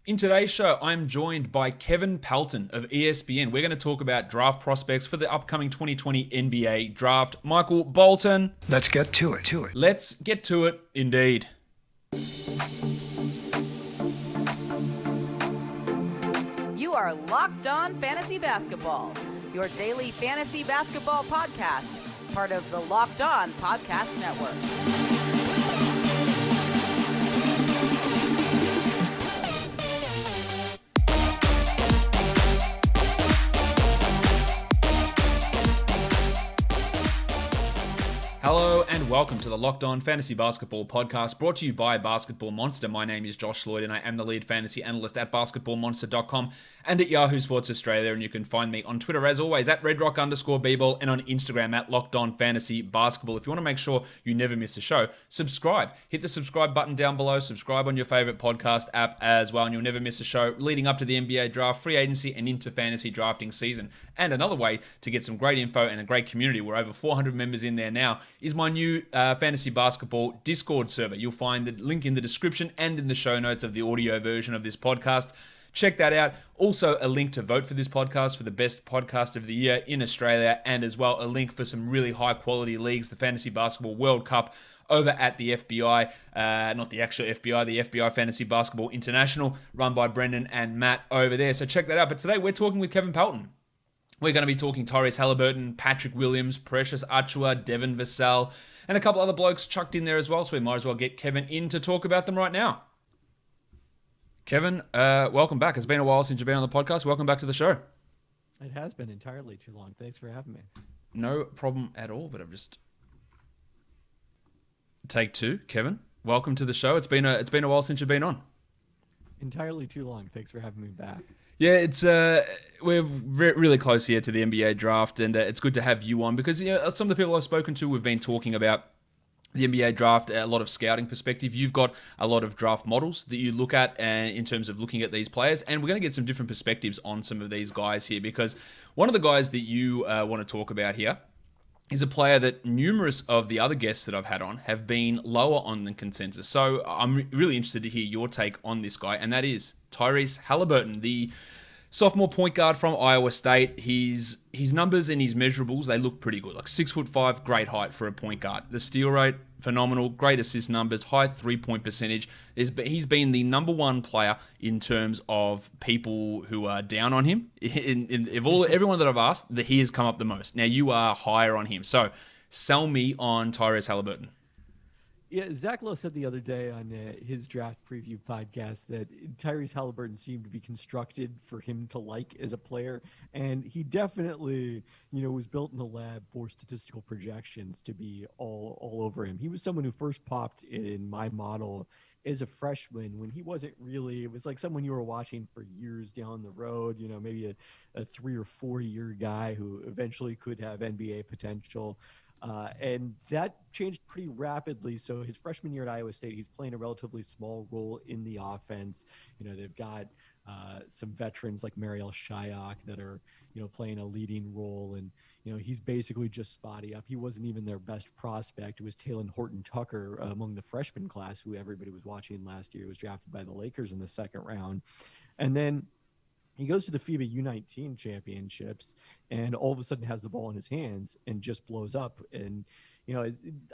In today's show, I'm joined by Kevin Pelton of ESPN. We're going to talk about draft prospects for the upcoming 2020 NBA draft. Michael Bolton. Let's get to it. Let's get to it, indeed. You are Locked On Fantasy Basketball, your daily fantasy basketball podcast, part of the Locked On Podcast Network. Hello and welcome to the Locked On Fantasy Basketball podcast brought to you by Basketball Monster. My name is Josh Lloyd and I am the lead fantasy analyst at basketballmonster.com and at Yahoo Sports Australia. And you can find me on Twitter as always at redrock_bball and on Instagram at Locked On Fantasy Basketball. If you want to make sure you never miss a show, subscribe. Hit the subscribe button down below. Subscribe on your favorite podcast app as well and you'll never miss a show leading up to the NBA draft, free agency and into fantasy drafting season. And another way to get some great info and a great community, we're over 400 members in there now, is my new fantasy basketball Discord server. You'll find the link in the description and in the show notes of the audio version of this podcast. Check that out. Also, a link to vote for this podcast for the best podcast of the year in Australia, and as well a link for some really high quality leagues, the Fantasy Basketball World Cup over at the FBI, not the actual FBI, the FBI Fantasy Basketball International, run by Brendan and Matt over there. So check that out. But today we're talking with Kevin Pelton. We're going to be talking Tyrese Haliburton, Patrick Williams, Precious Achiuwa, Devin Vassell, and a couple other blokes chucked in there as well. So we might as well get Kevin in to talk about them right now. Kevin, welcome back. It's been a while since you've been on the podcast. Welcome back to the show. It has been entirely too long. Thanks for having me. No problem at all, but I've just... Take two. Kevin, welcome to the show. It's been a while since you've been on. Entirely too long. Thanks for having me back. Yeah, it's we're really close here to the NBA draft, and it's good to have you on because some of the people I've spoken to, we've been talking about the NBA draft, a lot of scouting perspective. You've got a lot of draft models that you look at in terms of looking at these players, and we're going to get some different perspectives on some of these guys here because one of the guys that you want to talk about here is a player that numerous of the other guests that I've had on have been lower on than consensus. So I'm really interested to hear your take on this guy, and that is Tyrese Haliburton, the sophomore point guard from Iowa State. His numbers and his measurables, they look pretty good. Like 6'5", great height for a point guard. The steal rate, phenomenal. Great assist numbers, high 3-point percentage. He's been the number one player in terms of people who are down on him. Everyone that I've asked, that he has come up the most. Now you are higher on him. So sell me on Tyrese Haliburton. Yeah, Zach Lowe said the other day on his draft preview podcast that Tyrese Haliburton seemed to be constructed for him to like as a player, and he definitely, was built in the lab for statistical projections to be all over him. He was someone who first popped in my model as a freshman when he wasn't really. It was like someone you were watching for years down the road. Maybe a 3 or 4 year guy who eventually could have NBA potential. And that changed pretty rapidly. So his freshman year at Iowa State, he's playing a relatively small role in the offense. They've got some veterans like Mariel Shayok that are, playing a leading role. And, he's basically just spotty up. He wasn't even their best prospect. It was Talen Horton-Tucker among the freshman class, who everybody was watching last year. He was drafted by the Lakers in the second round. And then he goes to the FIBA U19 championships and all of a sudden has the ball in his hands and just blows up. And,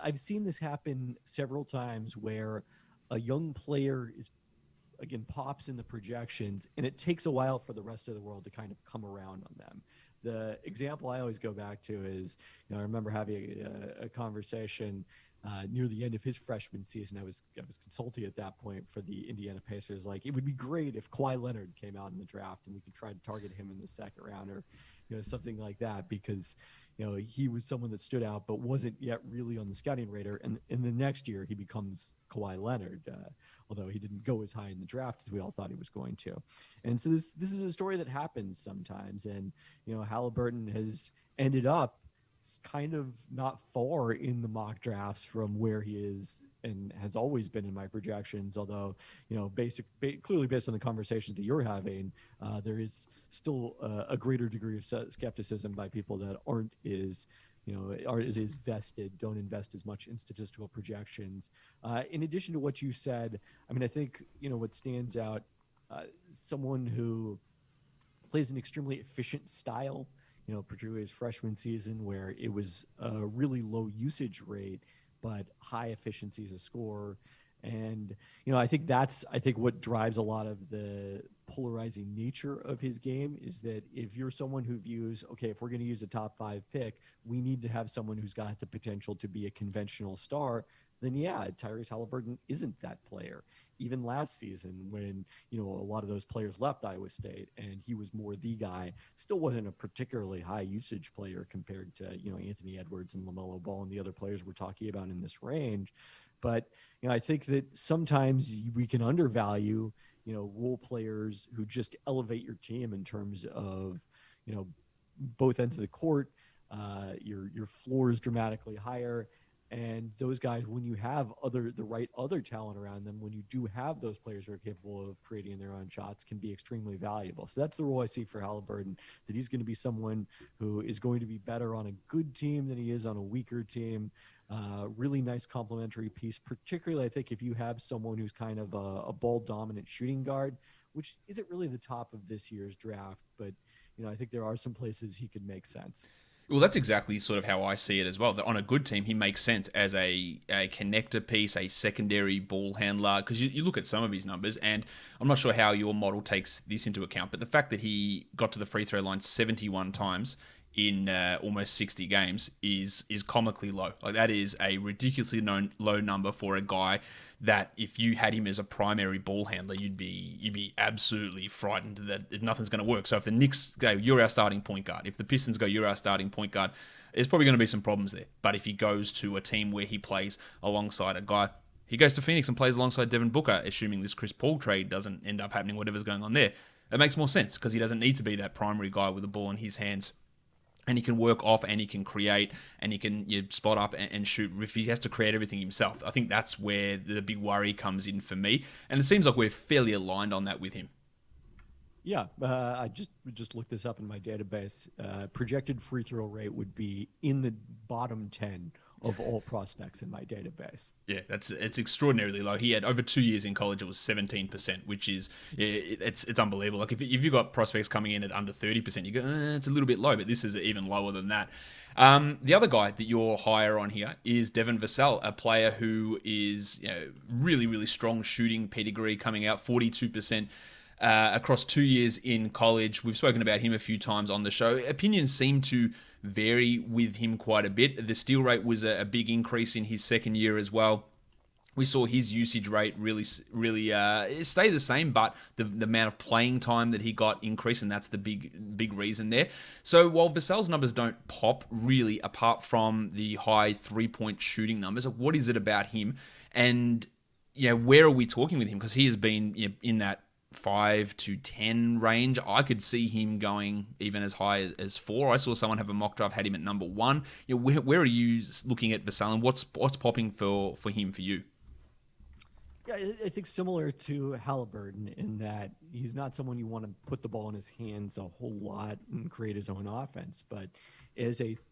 I've seen this happen several times where a young player pops in the projections and it takes a while for the rest of the world to kind of come around on them. The example I always go back to is, I remember having a conversation near the end of his freshman season. I was consulting at that point for the Indiana Pacers. Like, it would be great if Kawhi Leonard came out in the draft and we could try to target him in the second round or, something like that, because, he was someone that stood out but wasn't yet really on the scouting radar. And in the next year, he becomes Kawhi Leonard, although he didn't go as high in the draft as we all thought he was going to. And so this is a story that happens sometimes. And, Haliburton has ended up kind of not far in the mock drafts from where he is and has always been in my projections. Although, clearly based on the conversations that you're having, there is still a greater degree of skepticism by people that aren't as vested, don't invest as much in statistical projections. In addition to what you said, I think, what stands out someone who plays an extremely efficient style, particularly his freshman season where it was a really low usage rate, but high efficiency as a scorer. And, I think what drives a lot of the polarizing nature of his game is that if you're someone who views, okay, if we're going to use a top 5 pick, we need to have someone who's got the potential to be a conventional star, then yeah, Tyrese Haliburton isn't that player. Even last season when, a lot of those players left Iowa State and he was more the guy, still wasn't a particularly high usage player compared to, Anthony Edwards and LaMelo Ball and the other players we're talking about in this range. But, I think that sometimes we can undervalue, role players who just elevate your team in terms of, both ends of the court. Your floor is dramatically higher. And those guys, when you have the right other talent around them, when you do have those players who are capable of creating their own shots, can be extremely valuable. So that's the role I see for Haliburton, that he's going to be someone who is going to be better on a good team than he is on a weaker team. Really nice complementary piece, particularly I think if you have someone who's kind of a ball-dominant shooting guard, which isn't really the top of this year's draft, but I think there are some places he could make sense. Well, that's exactly sort of how I see it as well. That on a good team, he makes sense as a connector piece, a secondary ball handler. Because you look at some of his numbers, and I'm not sure how your model takes this into account, but the fact that he got to the free throw line 71 times in almost 60 games is comically low. Like, that is a ridiculously low number for a guy that if you had him as a primary ball handler, you'd be absolutely frightened that nothing's going to work. So if the Knicks go, you're our starting point guard. If the Pistons go, you're our starting point guard, there's probably going to be some problems there. But if he goes to a team where he plays alongside a guy, he goes to Phoenix and plays alongside Devin Booker, assuming this Chris Paul trade doesn't end up happening, whatever's going on there, it makes more sense because he doesn't need to be that primary guy with the ball in his hands. And he can work off, and he can create, and he can spot up and shoot if he has to create everything himself. I think that's where the big worry comes in for me. And it seems like we're fairly aligned on that with him. Yeah, I just looked this up in my database. Projected free throw rate would be in the bottom 10 of all prospects in my database. Yeah, it's extraordinarily low. He had over 2 years in college, it was 17%, which is it's unbelievable. Like if you've got prospects coming in at under 30%, you go, it's a little bit low, but this is even lower than that. The other guy that you're higher on here is Devin Vassell, a player who is really, really strong shooting pedigree, coming out 42%. Across 2 years in college. We've spoken about him a few times on the show. Opinions seem to vary with him quite a bit. The steal rate was a big increase in his second year as well. We saw his usage rate really stay the same, but the amount of playing time that he got increased, and that's the big reason there. So while Vassell's numbers don't pop really, apart from the high 3-point shooting numbers, what is it about him? And where are we talking with him? Because he has been in that 5 to 10 range. I could see him going even as high as 4. I saw someone have a mock draft, had him at number 1. Where are you looking at Vassell, and what's popping for him for you? Yeah, I think similar to Haliburton in that he's not someone you want to put the ball in his hands a whole lot and create his own offense, but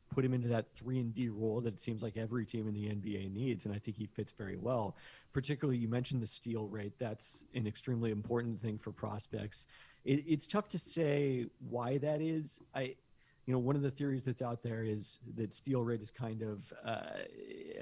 put him into that 3-and-D role that it seems like every team in the NBA needs, and I think he fits very well. Particularly, you mentioned the steal rate. That's an extremely important thing for prospects. It's tough to say why that is. One of the theories that's out there is that steal rate is kind of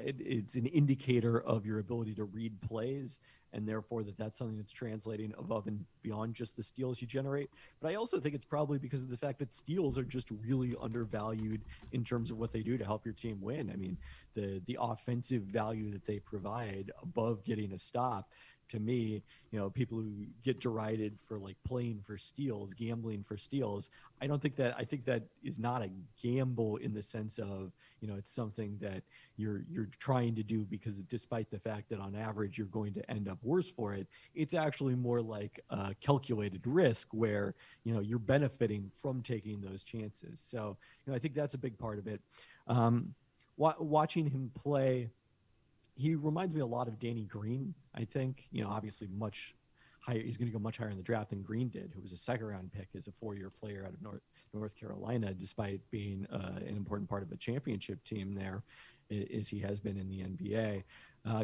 it's an indicator of your ability to read plays, and therefore that's something that's translating above and beyond just the steals you generate. But I also think it's probably because of the fact that steals are just really undervalued in terms of what they do to help your team win. I mean, the offensive value that they provide above getting a stop, to me, people who get derided for like playing for steals, gambling for steals, I think that is not a gamble in the sense of, it's something that you're trying to do because despite the fact that on average you're going to end up worse for it, it's actually more like a calculated risk where, you're benefiting from taking those chances. So, I think that's a big part of it. Watching him play, he reminds me a lot of Danny Green, I think. Obviously much higher. He's going to go much higher in the draft than Green did, who was a second-round pick as a 4-year player out of North Carolina, despite being an important part of a championship team there, as he has been in the NBA.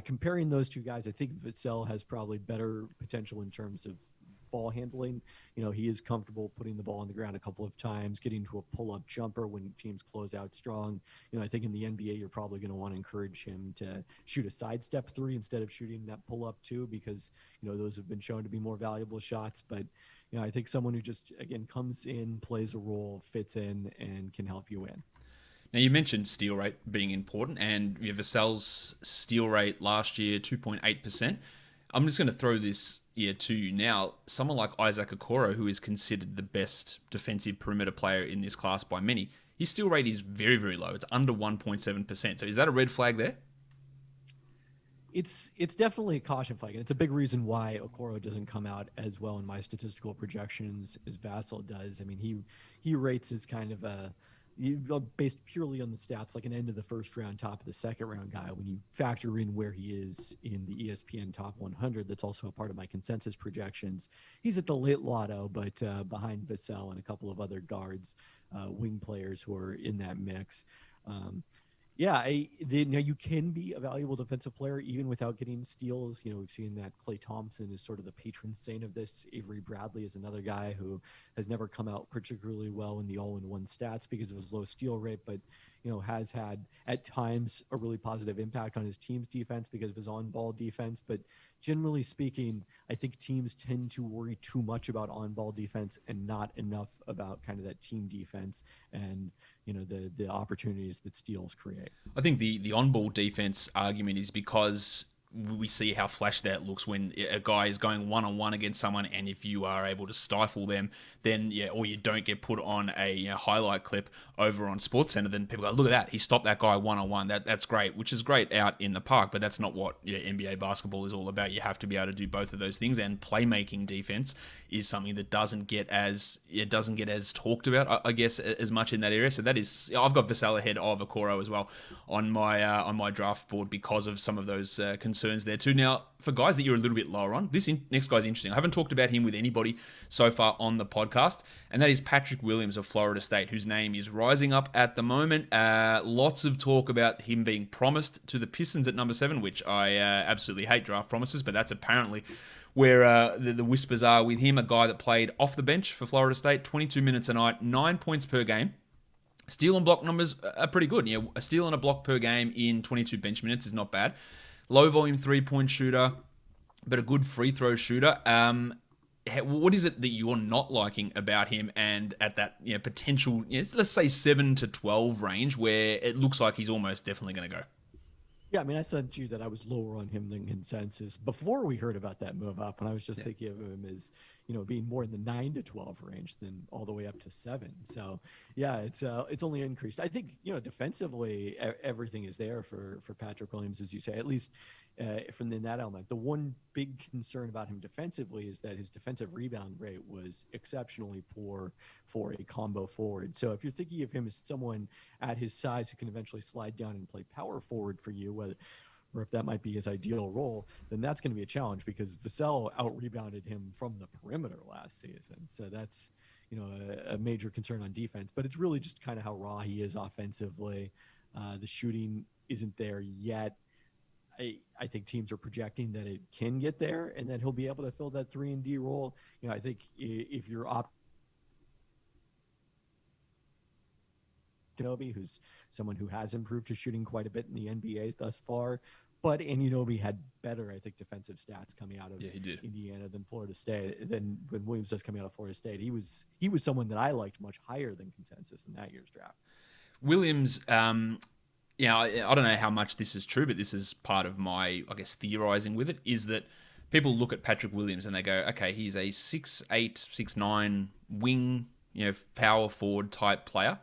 Comparing those two guys, I think Vassell has probably better potential in terms of ball handling. He is comfortable putting the ball on the ground a couple of times, getting to a pull-up jumper when teams close out strong. I think in the NBA, you're probably going to want to encourage him to shoot a sidestep three instead of shooting that pull-up two, because, those have been shown to be more valuable shots. But, I think someone who just, again, comes in, plays a role, fits in, and can help you win. Now, you mentioned steal rate being important, and Vassell's steal rate last year, 2.8%. I'm just going to throw this here to you now. Someone like Achiuwa, who is considered the best defensive perimeter player in this class by many, his steal rate is very, very low. It's under 1.7%. So is that a red flag there? It's definitely a caution flag, and it's a big reason why Okoro doesn't come out as well in my statistical projections as Vassell does. I mean, he rates as kind of based purely on the stats, like an end of the first round, top of the second round guy. When you factor in where he is in the ESPN top 100, that's also a part of my consensus projections. He's at the late lotto, but behind Vassell and a couple of other guards, wing players who are in that mix. Now you can be a valuable defensive player even without getting steals. We've seen that Klay Thompson is sort of the patron saint of this. Avery Bradley is another guy who has never come out particularly well in the all-in-one stats because of his low steal rate, but has had at times a really positive impact on his team's defense because of his on-ball defense. But generally speaking, I think teams tend to worry too much about on-ball defense and not enough about kind of that team defense and the opportunities that steals create. I think the on-ball defense argument is because we see how flash that looks when a guy is going one-on-one against someone, and if you are able to stifle them, then or you don't get put on a highlight clip over on SportsCenter, then people go, look at that, he stopped that guy one-on-one. That's great, which is great out in the park, but that's not what NBA basketball is all about. You have to be able to do both of those things, and playmaking defense is something that doesn't get as talked about, I guess, as much in that area. So that is, I've got Vassell ahead of Okoro as well on my draft board because of some of those concerns there too. Now, for guys that you're a little bit lower on, this next guy's interesting. I haven't talked about him with anybody so far on the podcast, and that is Patrick Williams of Florida State, whose name is rising up at the moment. Lots of talk about him being promised to the Pistons at number 7, which I absolutely hate draft promises, but that's apparently where the whispers are with him. A guy that played off the bench for Florida State, 22 minutes a night, 9 points per game. Steal and block numbers are pretty good. A steal and a block per game in 22 bench minutes is not bad. Low volume 3-point shooter, but a good free throw shooter. What is it that you're not liking about him, and at that potential, let's say 7 to 12 range, where it looks like he's almost definitely going to go? Yeah, I mean, I said to you that I was lower on him than consensus before we heard about that move up, and I was just thinking of him as, being more in the 9 to 12 range than all the way up to 7. So, yeah, it's only increased. I think, defensively, everything is there for Patrick Williams, as you say, at least from that element. The one big concern about him defensively is that his defensive rebound rate was exceptionally poor for a combo forward. So if you're thinking of him as someone at his size who can eventually slide down and play power forward for you, or if that might be his ideal role, then that's going to be a challenge because Vassell out-rebounded him from the perimeter last season. So that's, a major concern on defense. But it's really just kind of how raw he is offensively. The shooting isn't there yet. I think teams are projecting that it can get there and that he'll be able to fill that 3-and-D role. I think if you're Anunoby, who's someone who has improved his shooting quite a bit in the NBA thus far, but Anunoby had better, I think, defensive stats coming out of Indiana than Florida State. Than when Williams does coming out of Florida State. He was someone that I liked much higher than consensus in that year's draft. Williams, I don't know how much this is true, but this is part of my, I guess, theorizing with it, is that people look at Patrick Williams and they go, okay, he's a 6'8", 6'9", wing, power forward type player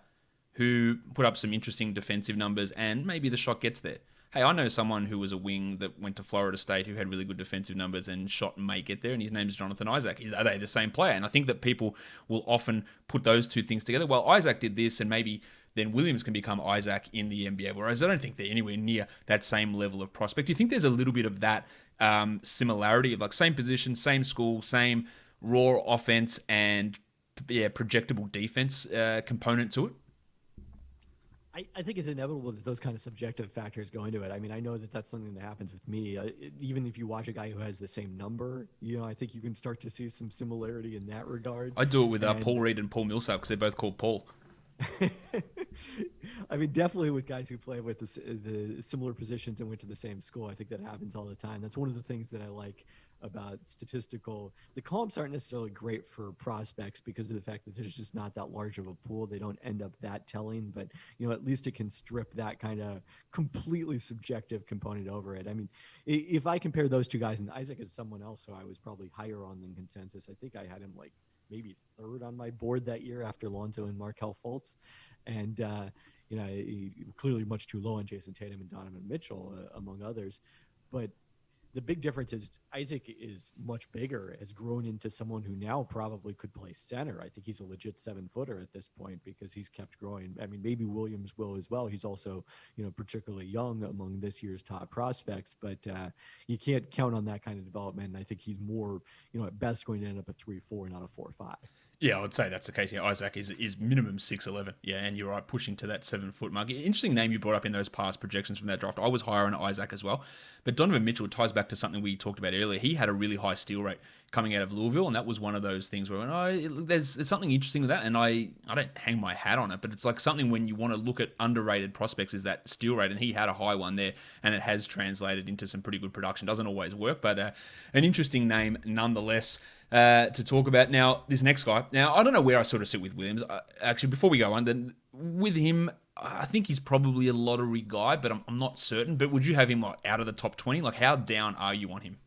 who put up some interesting defensive numbers, and maybe the shot gets there. Hey, I know someone who was a wing that went to Florida State who had really good defensive numbers and shot may get there, and his name is Jonathan Isaac. Are they the same player? And I think that people will often put those two things together. Well, Isaac did this, and maybe then Williams can become Isaac in the NBA, whereas I don't think they're anywhere near that same level of prospect. Do you think there's a little bit of that similarity of like same position, same school, same raw offense and projectable defense component to it? I think it's inevitable that those kind of subjective factors go into it. I mean, I know that that's something that happens with me. Even if you watch a guy who has the same number, I think you can start to see some similarity in that regard. I do it with And Paul Reed and Paul Millsap because they're both called Paul. I mean, definitely with guys who play with the similar positions and went to the same school, I think that happens all the time. That's one of the things that I like about statistical. The comps aren't necessarily great for prospects because of the fact that there's just not that large of a pool. They don't end up that telling, but at least it can strip that kind of completely subjective component over it. I mean, if I compare those two guys, and Isaac is someone else who I was probably higher on than consensus. I think I had him like maybe third on my board that year after Lonzo and Markelle Fultz. And, clearly much too low on Jason Tatum and Donovan Mitchell, among others. But the big difference is Isaac is much bigger, has grown into someone who now probably could play center. I think he's a legit 7-footer at this point because he's kept growing. I mean, maybe Williams will as well. He's also, particularly young among this year's top prospects, but you can't count on that kind of development. And I think he's more, at best going to end up a 3-4, not a 4-5. Yeah, I would say that's the case. Yeah, Isaac is minimum 6'11". Yeah, and you're right, pushing to that 7-foot mark. Interesting name you brought up in those past projections from that draft. I was higher on Isaac as well. But Donovan Mitchell ties back to something we talked about earlier. He had a really high steal rate coming out of Louisville, and that was one of those things where there's something interesting with that, and I don't hang my hat on it, but it's like something when you want to look at underrated prospects is that steal rate, and he had a high one there, and it has translated into some pretty good production. Doesn't always work, but an interesting name nonetheless. To talk about now, this next guy. Now, I don't know where I sort of sit with Williams. Actually, before we go on, then with him, I think he's probably a lottery guy, but I'm not certain. But would you have him out of the top 20? Like, how down are you on him?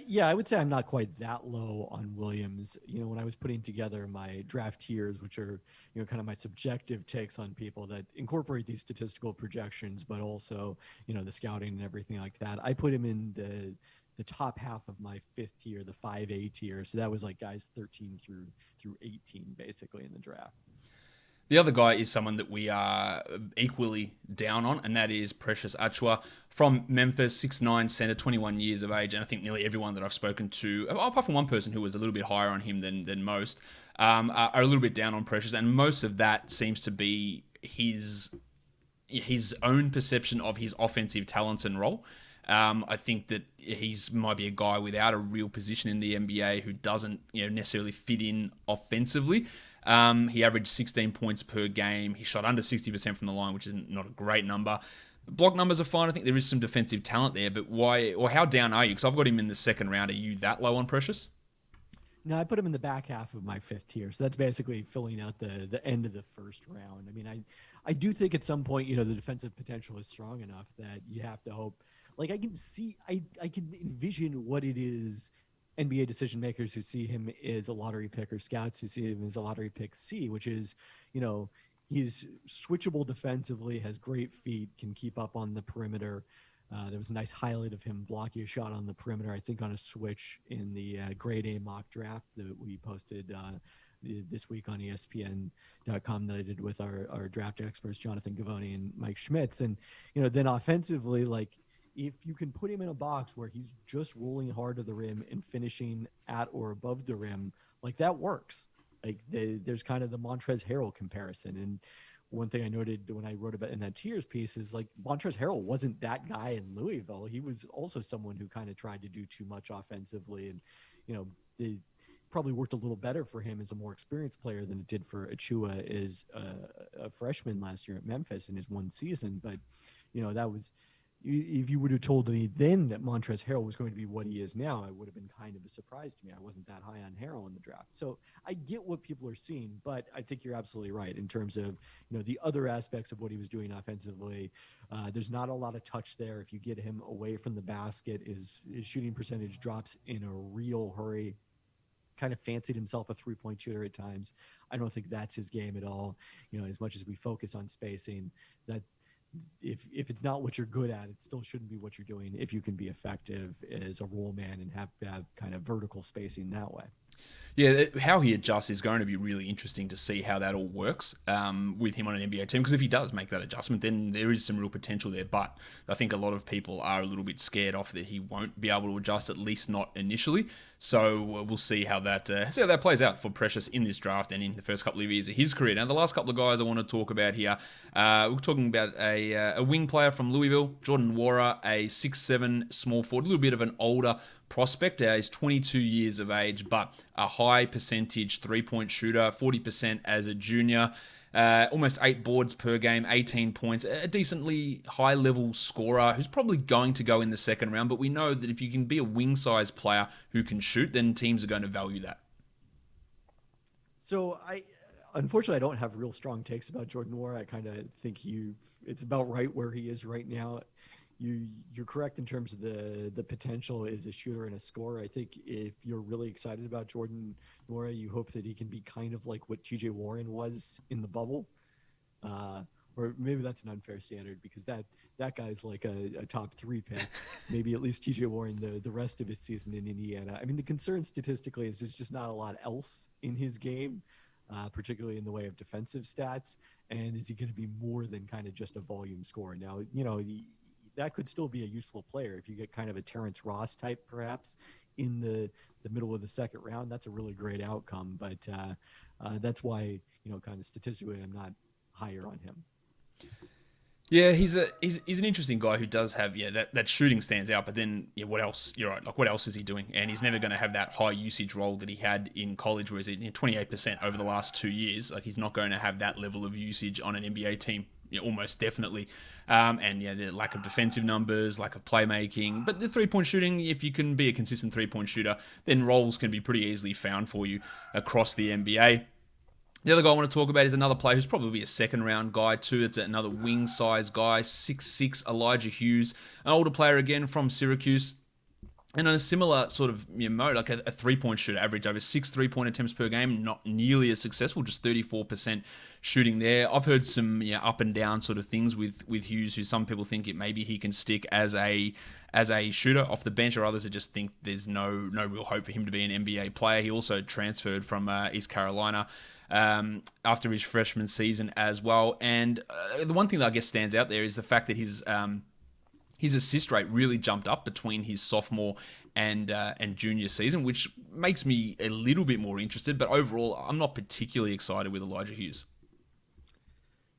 Yeah, I would say I'm not quite that low on Williams. When I was putting together my draft tiers, which are, kind of my subjective takes on people that incorporate these statistical projections, but also, the scouting and everything like that, I put him in the top half of my 5th tier, the 5A tier. So that was like guys 13 through 18 basically in the draft. The other guy is someone that we are equally down on, and that is Precious Achiuwa from Memphis, 6'9", center, 21 years of age. And I think nearly everyone that I've spoken to, apart from one person who was a little bit higher on him than most, are a little bit down on Precious. And most of that seems to be his own perception of his offensive talents and role. I think that might be a guy without a real position in the NBA who doesn't necessarily fit in offensively. He averaged 16 points per game. He shot under 60% from the line, which is not a great number. Block numbers are fine. I think there is some defensive talent there, but why or how down are you? Because I've got him in the second round. Are you that low on Precious? No, I put him in the back half of my 5th tier. So that's basically filling out the end of the first round. I mean, I do think at some point, the defensive potential is strong enough that you have to hope. Like I can envision what it is NBA decision makers who see him as a lottery pick or scouts who see him as a lottery pick see, which is, he's switchable defensively, has great feet, can keep up on the perimeter. There was a nice highlight of him blocking a shot on the perimeter, I think on a switch in the grade A mock draft that we posted this week on ESPN.com that I did with our draft experts, Jonathan Gavoni and Mike Schmitz. And, then offensively, like, if you can put him in a box where he's just rolling hard to the rim and finishing at or above the rim, like that works. Like there's kind of the Montrezl Harrell comparison. And one thing I noted when I wrote about in that tiers piece is like Montrezl Harrell wasn't that guy in Louisville. He was also someone who kind of tried to do too much offensively. And, it probably worked a little better for him as a more experienced player than it did for Achiuwa as a freshman last year at Memphis in his one season. But, that was, if you would have told me then that Montrezl Harrell was going to be what he is now, it would have been kind of a surprise to me. I wasn't that high on Harrell in the draft. So I get what people are seeing, but I think you're absolutely right in terms of, the other aspects of what he was doing offensively. There's not a lot of touch there. If you get him away from the basket, his shooting percentage drops in a real hurry. Kind of fancied himself a three-point shooter at times. I don't think that's his game at all. As much as we focus on spacing, that if it's not what you're good at, it still shouldn't be what you're doing if you can be effective as a roll man and have kind of vertical spacing that way. Yeah, how he adjusts is going to be really interesting to see how that all works with him on an NBA team. Because if he does make that adjustment, then there is some real potential there. But I think a lot of people are a little bit scared off that he won't be able to adjust, at least not initially. So we'll see how that plays out for Precious in this draft and in the first couple of years of his career. Now, the last couple of guys I want to talk about here, we're talking about a wing player from Louisville, Jordan Nwora, a 6'7" small forward, a little bit of an older prospect. He's 22 years of age, but a high percentage three-point shooter, 40% as a junior. Almost 8 boards per game, 18 points, a decently high-level scorer who's probably going to go in the second round, but we know that if you can be a wing-sized player who can shoot, then teams are going to value that. So unfortunately, I don't have real strong takes about Jordan Warra. I kind of think it's about right where he is right now. You're correct in terms of the potential as a shooter and a scorer. I think if you're really excited about Jordan Nwora, you hope that he can be kind of like what TJ Warren was in the bubble. Or maybe that's an unfair standard because that guy's like a top 3 pick. Maybe at least TJ Warren the rest of his season in Indiana. I mean, the concern statistically is there's just not a lot else in his game, particularly in the way of defensive stats. And is he going to be more than kind of just a volume scorer? Now, that could still be a useful player if you get kind of a Terrence Ross type, perhaps, in the middle of the second round. That's a really great outcome, but that's why, kind of statistically, I'm not higher on him. Yeah, he's an interesting guy who does have that shooting stands out, but then what else? You're right. Like, what else is he doing? And he's never going to have that high usage role that he had in college, where he's 28% over the last 2 years. Like, he's not going to have that level of usage on an NBA team. Almost definitely. The lack of defensive numbers, lack of playmaking. But the three-point shooting, if you can be a consistent three-point shooter, then roles can be pretty easily found for you across the NBA. The other guy I want to talk about is another player who's probably a second-round guy too. It's another wing-size guy, 6'6", Elijah Hughes, an older player again from Syracuse. And on a similar sort of mode, like a three-point shooter, average over 6 three-point attempts per game, not nearly as successful, just 34% shooting there. I've heard some up and down sort of things with Hughes, who some people think maybe he can stick as a shooter off the bench, or others that just think there's no real hope for him to be an NBA player. He also transferred from East Carolina after his freshman season as well. And the one thing that I guess stands out there is the fact that his assist rate really jumped up between his sophomore and junior season, which makes me a little bit more interested. But overall, I'm not particularly excited with Elijah Hughes.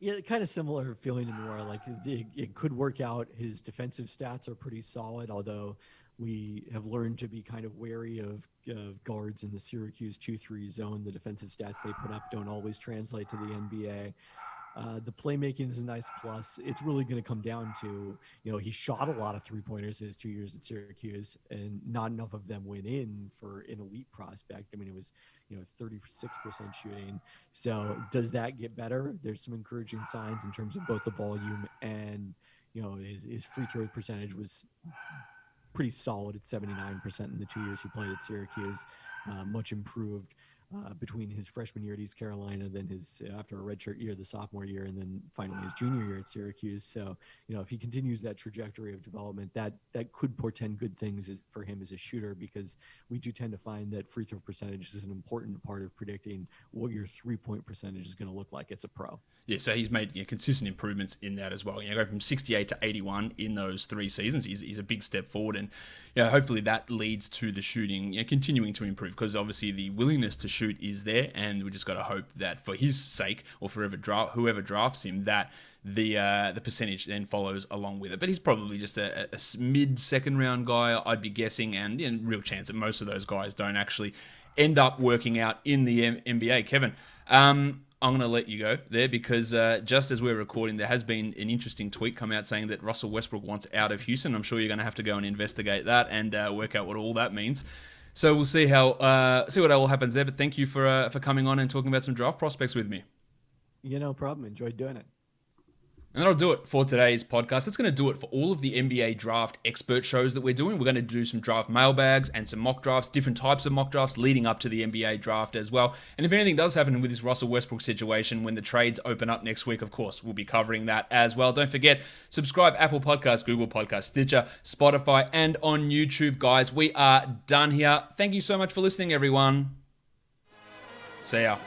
Yeah, kind of similar feeling to Nwora. Like it could work out. His defensive stats are pretty solid, although we have learned to be kind of wary of guards in the Syracuse 2-3 zone. The defensive stats they put up don't always translate to the NBA. The playmaking is a nice plus. It's really going to come down to, he shot a lot of three-pointers his 2 years at Syracuse, and not enough of them went in for an elite prospect. I mean, it was, 36% shooting. So does that get better? There's some encouraging signs in terms of both the volume and, his free throw percentage was pretty solid at 79% in the 2 years he played at Syracuse, much improved. Between his freshman year at East Carolina, then his after a redshirt year, the sophomore year, and then finally his junior year at Syracuse. So, if he continues that trajectory of development, that could portend good things for him as a shooter, because we do tend to find that free throw percentage is an important part of predicting what your three-point percentage is going to look like as a pro. Yeah, so he's made consistent improvements in that as well. Go from 68 to 81 in those 3 seasons. He's a big step forward, and hopefully that leads to the shooting continuing to improve, because obviously the willingness to shoot is there, and we just got to hope that for his sake, or for whoever drafts him, that the percentage then follows along with it. But he's probably just a mid-second round guy, I'd be guessing, and real chance that most of those guys don't actually end up working out in the NBA. Kevin, I'm going to let you go there, because just as we're recording, there has been an interesting tweet come out saying that Russell Westbrook wants out of Houston. I'm sure you're going to have to go and investigate that and work out what all that means. So we'll see what all happens there. But thank you for coming on and talking about some draft prospects with me. No problem. Enjoyed doing it. And that'll do it for today's podcast. That's going to do it for all of the NBA draft expert shows that we're doing. We're going to do some draft mailbags and some mock drafts, different types of mock drafts leading up to the NBA draft as well. And if anything does happen with this Russell Westbrook situation, when the trades open up next week, of course, we'll be covering that as well. Don't forget, subscribe Apple Podcasts, Google Podcasts, Stitcher, Spotify, and on YouTube, guys. We are done here. Thank you so much for listening, everyone. See ya.